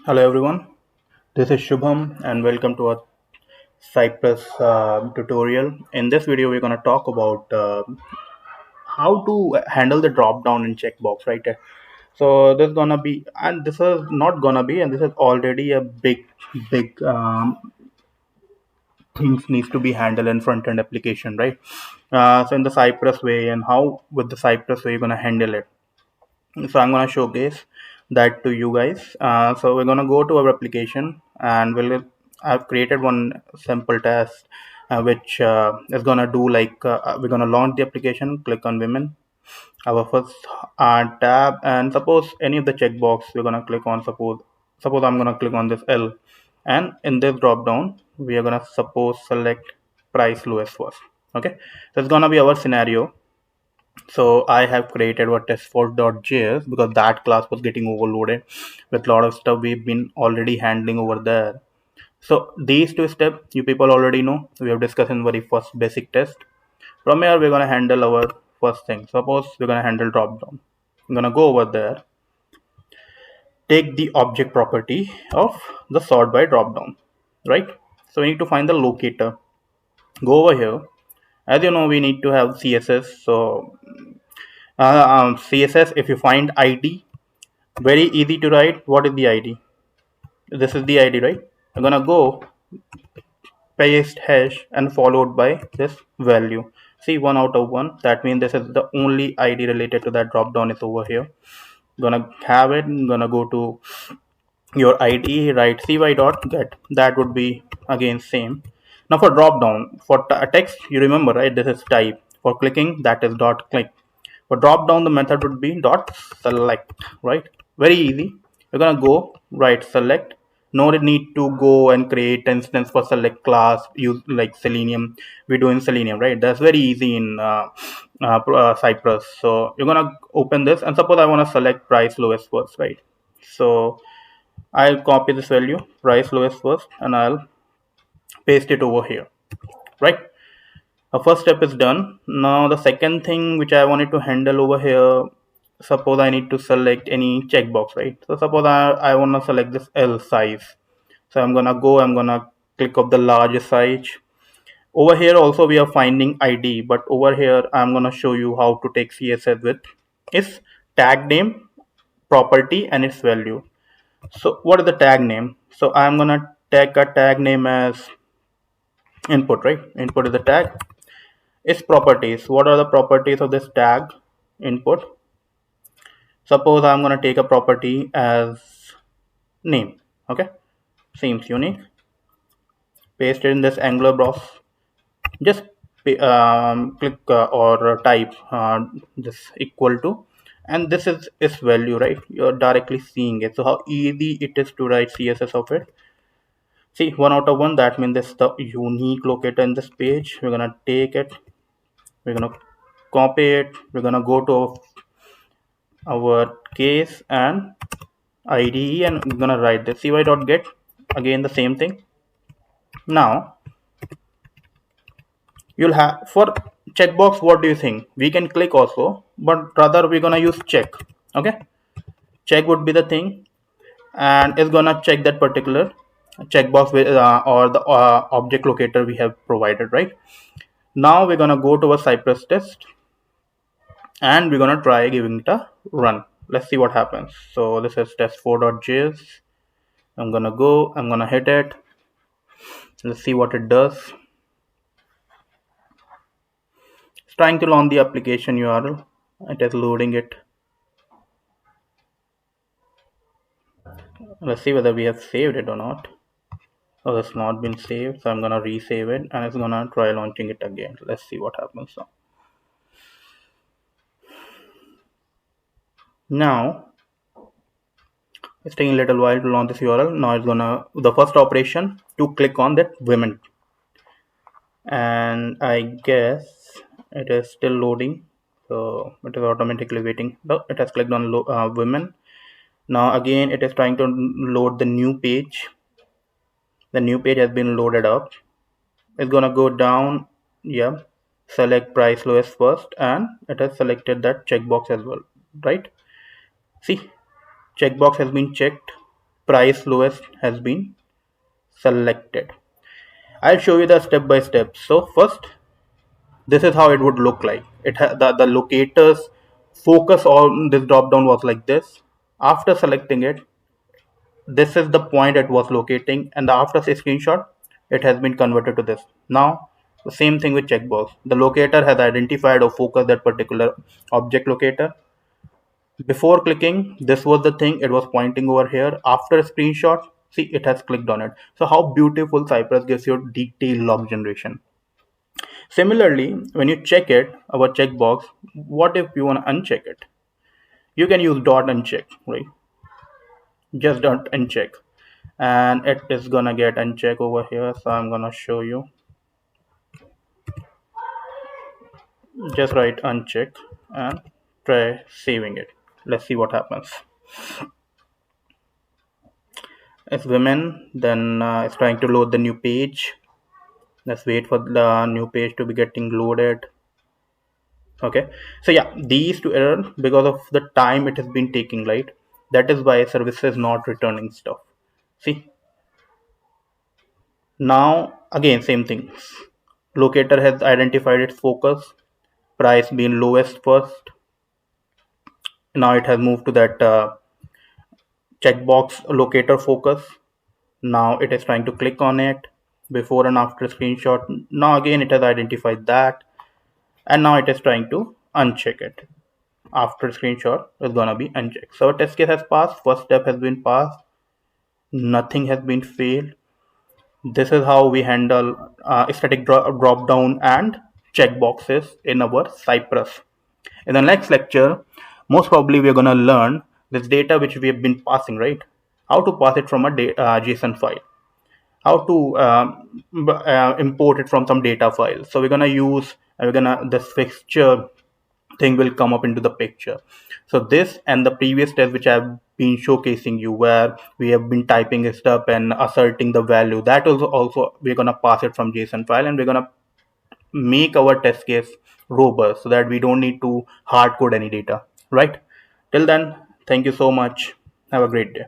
Hello everyone, this is Shubham and welcome to our Cypress tutorial. In this video, we're going to talk about how to handle the drop down in checkbox, right? So this is gonna be, and this is not gonna be, and this is already a big things needs to be handled in front end application, right? So in the Cypress way, and how with the Cypress way you're gonna handle it. So I'm going to showcase that to you guys. So we're going to go to our application and I've created one simple test which is going to do like we're going to launch the application, click on women, our first tab, and suppose any of the checkbox we're going to click on. Suppose I'm going to click on this L, and in this drop down we are going to suppose select price lowest first. Okay, so it's going to be our scenario. So I have created what test4.js because that class was getting overloaded with a lot of stuff we've been already handling over there. So these two steps you people already know. We have discussed in very first basic test. From here we're gonna handle our first thing. Suppose we're gonna handle drop down. I'm gonna go over there, take the object property of the sort by drop down, right? So we need to find the locator. Go over here. As you know, we need to have CSS. So CSS, if you find ID, very easy to write. What is the ID? This is the ID, right? I'm gonna go paste hash and followed by this value. See, 1 out of 1. That means this is the only ID related to that drop down is over here. Gonna have it. I'm gonna go to your ID, write cy dot get. That would be again same. Now for drop down, for text, you remember, right? This is type. For clicking, that is dot click. For drop down, the method would be dot select, right? Very easy. We're gonna go right select. No need to go and create instance for select class. Use like Selenium. We do in Selenium, right? That's very easy in Cypress. So you're gonna open this, and suppose I wanna select price lowest first, right? So I'll copy this value price lowest first, and I'll paste it over here, right? The first step is done. Now the second thing which I wanted to handle over here, suppose I need to select any checkbox, right? So suppose I want to select this L size. So I'm gonna click up the largest size. Over here also we are finding ID, but over here I'm gonna show you how to take CSS with its tag name, property, and its value. So what is the tag name? So I'm gonna take a tag name as input, right? Input is the tag. Its properties. What are the properties of this tag input? Suppose I'm going to take a property as name. Okay, seems unique. Paste it in this Angular browse. Just click or type this equal to, and this is its value, right? You're directly seeing it. So how easy it is to write CSS of it. See, 1 out of 1. That means this is the unique locator in this page. We're gonna take it. We're gonna copy it. We're gonna go to our case and IDE, and I'm gonna write the cy.get. Again the same thing. Now you'll have for checkbox, what do you think? We can click also, but rather we're gonna use check. Okay, check would be the thing, and it's gonna check that particular checkbox with or the object locator we have provided, right? Now we're gonna go to a Cypress test, and we're gonna try giving it a run. Let's see what happens. So this is test4.js. I'm gonna hit it. Let's see what it does. It's trying to launch the application URL. It is loading it. Let's see whether we have saved it or not. Oh, it's not been saved, so I'm gonna resave it, and it's gonna try launching it again. Let's see what happens now. Now it's taking a little while to launch this URL. Now it's gonna the first operation to click on that women, and I guess it is still loading. So it is automatically waiting. No, it has clicked on women. Now again it is trying to load the new page. The new page has been loaded up. It's gonna go down. Yeah, select price lowest first, and it has selected that checkbox as well, right? See, checkbox has been checked. price lowest has been selected. I'll show you the step by step. So first, this is how it would look like. The locators focus on this drop down was like this. After selecting it, this is the point it was locating, and after the screenshot, it has been converted to this. Now, the same thing with checkbox. The locator has identified or focused that particular object locator. Before clicking, this was the thing, it was pointing over here. After a screenshot, see, it has clicked on it. So how beautiful Cypress gives you detailed log generation. Similarly, when you check it, our checkbox, what if you want to uncheck it? You can use dot uncheck, right? Just dot uncheck. And it is gonna get uncheck over here. So I'm gonna show you. Just write uncheck and try saving it. Let's see what happens. It's women, then it's trying to load the new page. Let's wait for the new page to be getting loaded. Okay, so yeah, these two error because of the time it has been taking, right? That is why service is not returning stuff. See, now again same thing. Locator has identified its focus, price being lowest first. Now it has moved to that checkbox locator focus. Now it is trying to click on it, before and after screenshot. Now again it has identified that, and now it is trying to uncheck it. After screenshot is gonna be unchecked. So test case has passed, first step has been passed, nothing has been failed. This is how we handle static drop down and checkboxes in our Cypress. In the next lecture, most probably we're gonna learn this data which we have been passing, right? How to pass it from a JSON file, how to import it from some data file. So we're gonna use this fixture thing will come up into the picture. So this and the previous test which I've been showcasing you, where we have been typing it up and asserting the value, that also we're gonna pass it from JSON file, and we're gonna make our test case robust so that we don't need to hard code any data, right? Till then, thank you so much. Have a great day.